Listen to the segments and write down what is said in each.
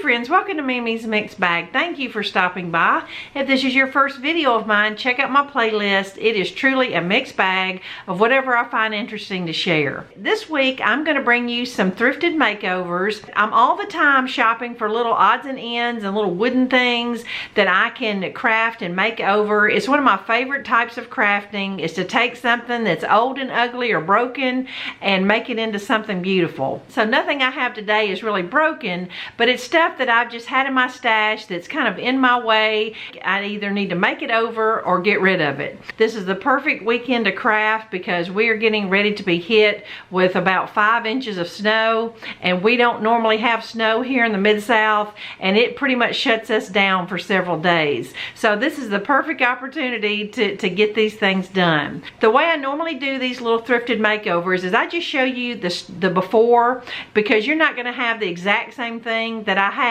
friends, welcome to Mimi's Mixed Bag. Thank you for stopping by. If this is your first video of mine, check out my playlist. It is truly a mixed bag of whatever I find interesting to share. This week I'm going to bring you some thrifted makeovers. I'm all the time shopping for little odds and ends and little wooden things that I can craft and make over. It's one of my favorite types of crafting, is to take something that's old and ugly or broken and make it into something beautiful. So nothing I have today is really broken, but it's stuff that I've just had in my stash that's kind of in my way. I either need to make it over or get rid of it. This is the perfect weekend to craft because we are getting ready to be hit with about 5 inches of snow, and we don't normally have snow here in the Mid-South, and it pretty much shuts us down for several days. So this is the perfect opportunity to get these things done. The way I normally do these little thrifted makeovers is I just show you the before, because you're not going to have the exact same thing that I have,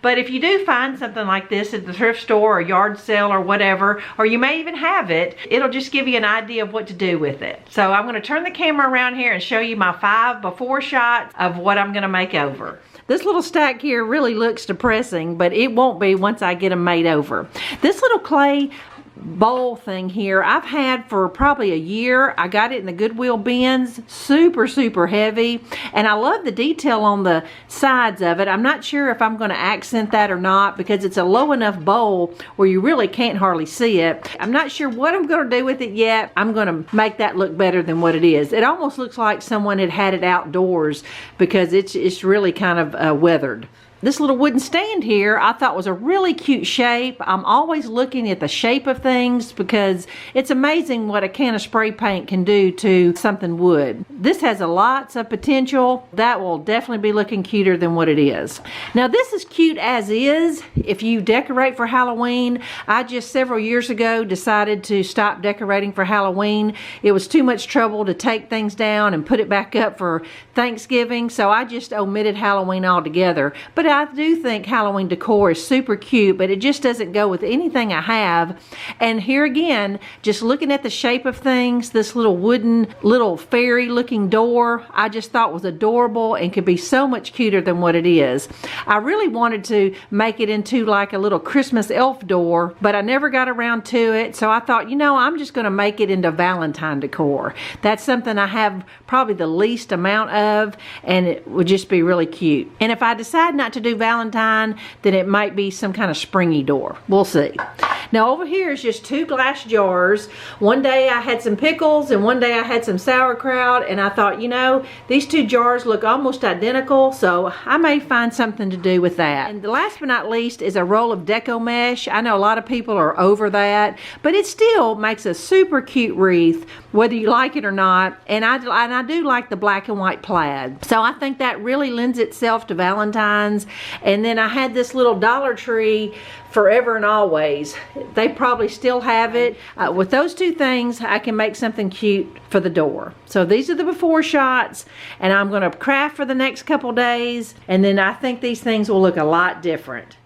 but if you do find something like this at the thrift store or yard sale or whatever, or you may even have it, it'll just give you an idea of what to do with it. So I'm going to turn the camera around here and show you my 5 before shots of what I'm going to make over. This little stack here really looks depressing, but it won't be once I get them made over. This little clay bowl thing here I've had for probably a year. I got it in the Goodwill bins. Super heavy, and I love the detail on the sides of it. I'm not sure if I'm going to accent that or not because it's a low enough bowl where you really can't hardly see it. I'm not sure what I'm going to do with it yet. I'm going to make that look better than what it is. It almost looks like someone had it outdoors because it's really kind of weathered. This little wooden stand here I thought was a really cute shape. I'm always looking at the shape of things because it's amazing what a can of spray paint can do to something wood. This has lots of potential. That will definitely be looking cuter than what it is. Now this is cute as is if you decorate for Halloween. I just several years ago decided to stop decorating for Halloween. It was too much trouble to take things down and put it back up for Thanksgiving, so I just omitted Halloween altogether. But I do think Halloween decor is super cute, but it just doesn't go with anything I have. And here again, just looking at the shape of things, this little wooden, little fairy looking door, I just thought was adorable and could be so much cuter than what it is. I really wanted to make it into like a little Christmas elf door, but I never got around to it. So I thought, you know, I'm just going to make it into Valentine decor. That's something I have probably the least amount of, and it would just be really cute. And if I decide not to do Valentine, then it might be some kind of springy door. We'll see. Now over here is just 2 glass jars. One day I had some pickles and one day I had some sauerkraut, and I thought, you know, these 2 jars look almost identical, so I may find something to do with that. And last but not least is a roll of deco mesh. I know a lot of people are over that, but it still makes a super cute wreath whether you like it or not, and I do like the black and white plaid, so I think that really lends itself to Valentine's. And then I had this little Dollar Tree Forever and Always. They probably still have it. With those 2 things, I can make something cute for the door. So these are the before shots, and I'm going to craft for the next couple days, and then I think these things will look a lot different.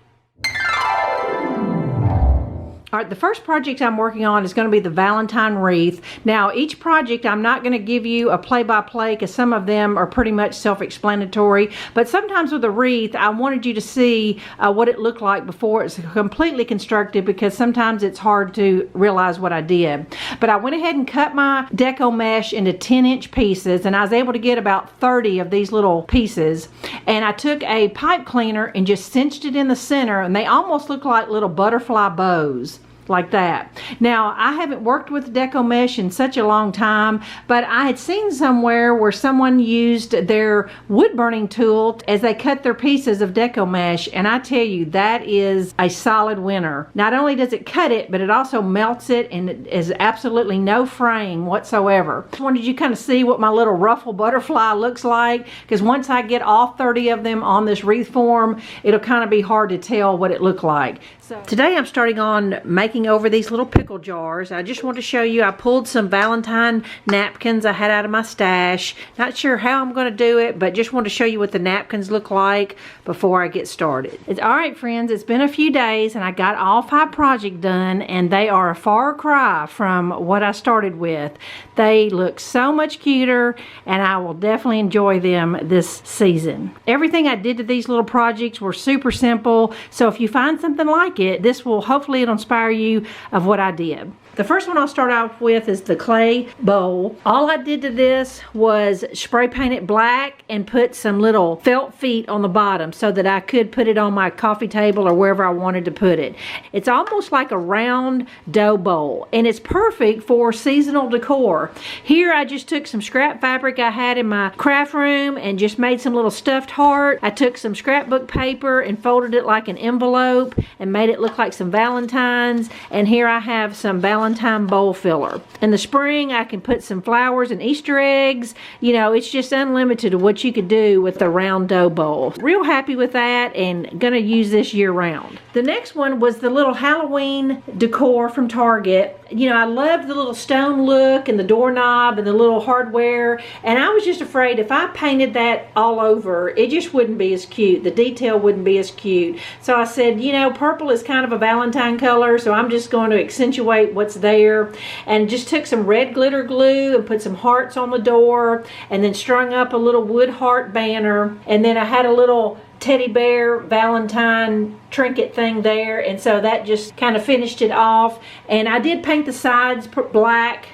All right, the first project I'm working on is going to be the Valentine wreath. Now, each project I'm not going to give you a play-by-play because some of them are pretty much self-explanatory, but sometimes with a wreath, I wanted you to see what it looked like before it's completely constructed, because sometimes it's hard to realize what I did. But I went ahead and cut my deco mesh into 10-inch pieces, and I was able to get about 30 of these little pieces. And I took a pipe cleaner and just cinched it in the center, and they almost look like little butterfly bows. Like that. Now, I haven't worked with deco mesh in such a long time, but I had seen somewhere where someone used their wood burning tool as they cut their pieces of deco mesh, and I tell you, that is a solid winner. Not only does it cut it, but it also melts it, and it is absolutely no fraying whatsoever. Just wanted you to kind of see what my little ruffle butterfly looks like, because once I get all 30 of them on this wreath form, it'll kind of be hard to tell what it looked like. So today I'm starting on making making over these little pickle jars. I just want to show you, I pulled some Valentine napkins I had out of my stash. Not sure how I'm going to do it, but just want to show you what the napkins look like before I get started. Alright friends, it's been a few days and I got all 5 projects done, and they are a far cry from what I started with. They look so much cuter, and I will definitely enjoy them this season. Everything I did to these little projects were super simple, so if you find something like it, this will hopefully it'll inspire you of what I did. The first one I'll start off with is the clay bowl. All I did to this was spray paint it black and put some little felt feet on the bottom so that I could put it on my coffee table or wherever I wanted to put it. It's almost like a round dough bowl, and it's perfect for seasonal decor. Here I just took some scrap fabric I had in my craft room and just made some little stuffed heart. I took some scrapbook paper and folded it like an envelope and made it look like some Valentines, and here I have some Valentine bowl filler. In the spring I can put some flowers and Easter eggs. You know, it's just unlimited of what you could do with the round dough bowl. Real happy with that and gonna use this year round. The next one was the little Halloween decor from Target. You know, I loved the little stone look and the doorknob and the little hardware, and I was just afraid if I painted that all over, it just wouldn't be as cute. The detail wouldn't be as cute. So I said, you know, purple is kind of a Valentine color, so I'm just going to accentuate what's there, and just took some red glitter glue and put some hearts on the door, and then strung up a little wood heart banner, and then I had a little teddy bear Valentine trinket thing there, and so that just kind of finished it off. And I did paint the sides black.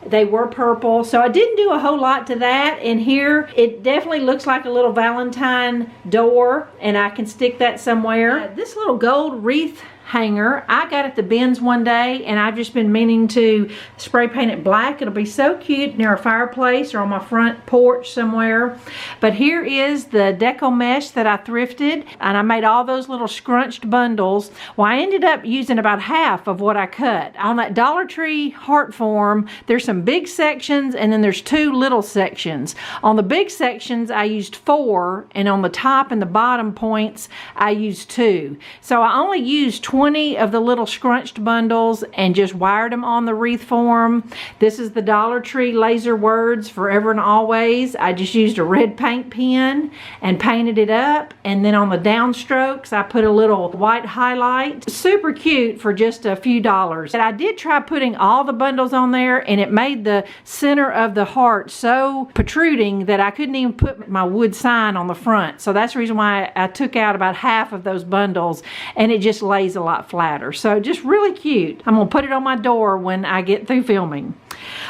They were purple, so I didn't do a whole lot to that. And here it definitely looks like a little Valentine door, and I can stick that somewhere. This little gold wreath hanger I got at the bins one day, and I've just been meaning to spray paint it black. It'll be so cute near a fireplace or on my front porch somewhere. But here is the deco mesh that I thrifted, and I made all those little scrunched bundles. Well, I ended up using about half of what I cut. On that Dollar Tree heart form, there's some big sections and then there's 2 little sections. On the big sections I used 4, and on the top and the bottom points I used 2. So I only used 20 of the little scrunched bundles and just wired them on the wreath form. This is the Dollar Tree laser words, forever and always. I just used a red paint pen and painted it up, and then on the downstrokes I put a little white highlight. Super cute for just a few dollars. And I did try putting all the bundles on there, and it made the center of the heart so protruding that I couldn't even put my wood sign on the front. So that's the reason why I took out about half of those bundles, and it just lays a lot flatter. So just really cute. I'm gonna put it on my door when I get through filming.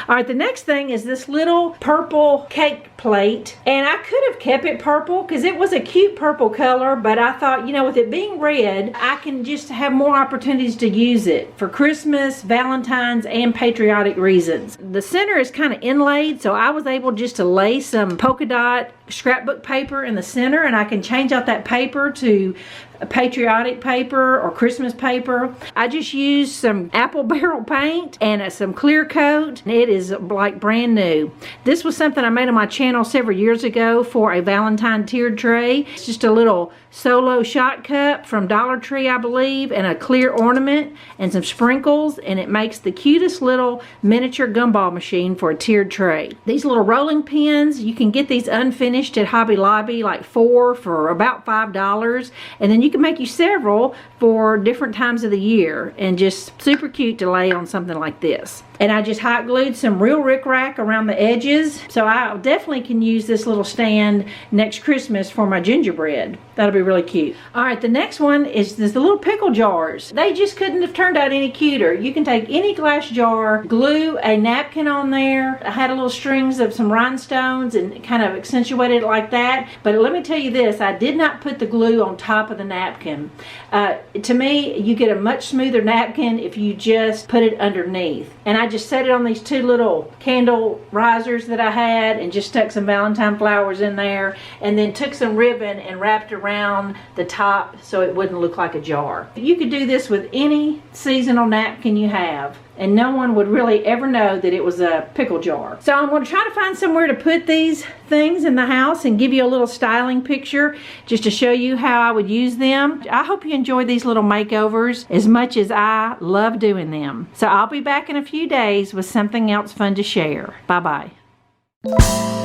All right, the next thing is this little purple cake plate, and I could have kept it purple because it was a cute purple color, but I thought, you know, with it being red, I can just have more opportunities to use it for Christmas, Valentine's, and patriotic reasons. The center is kind of inlaid, so I was able just to lay some polka dot scrapbook paper in the center, and I can change out that paper to a patriotic paper or Christmas paper. I just used some apple barrel paint and some clear coat. It is like brand new. This was something I made on my channel several years ago for a Valentine tiered tray. It's just a little solo shot cup from Dollar Tree, I believe, and a clear ornament and some sprinkles, and it makes the cutest little miniature gumball machine for a tiered tray. These little rolling pins, you can get these unfinished at Hobby Lobby, like 4 for about $5, and then you can make you several for different times of the year, and just super cute to lay on something like this. And I just hot glued some real rickrack around the edges, so I definitely can use this little stand next Christmas for my gingerbread. That'll be really cute. All right, the next one is the little pickle jars. They just couldn't have turned out any cuter. You can take any glass jar, glue a napkin on there. I had a little strings of some rhinestones and kind of accentuated it like that. But let me tell you this, I did not put the glue on top of the napkin. To me, you get a much smoother napkin if you just put it underneath. And I just set it on these 2 little candle risers that I had and just stuck some Valentine flowers in there, and then took some ribbon and wrapped around the top so it wouldn't look like a jar. You could do this with any seasonal napkin you have. and no one would really ever know that it was a pickle jar. So I'm going to try to find somewhere to put these things in the house and give you a little styling picture just to show you how I would use them. I hope you enjoy these little makeovers as much as I love doing them. So I'll be back in a few days with something else fun to share. Bye-bye.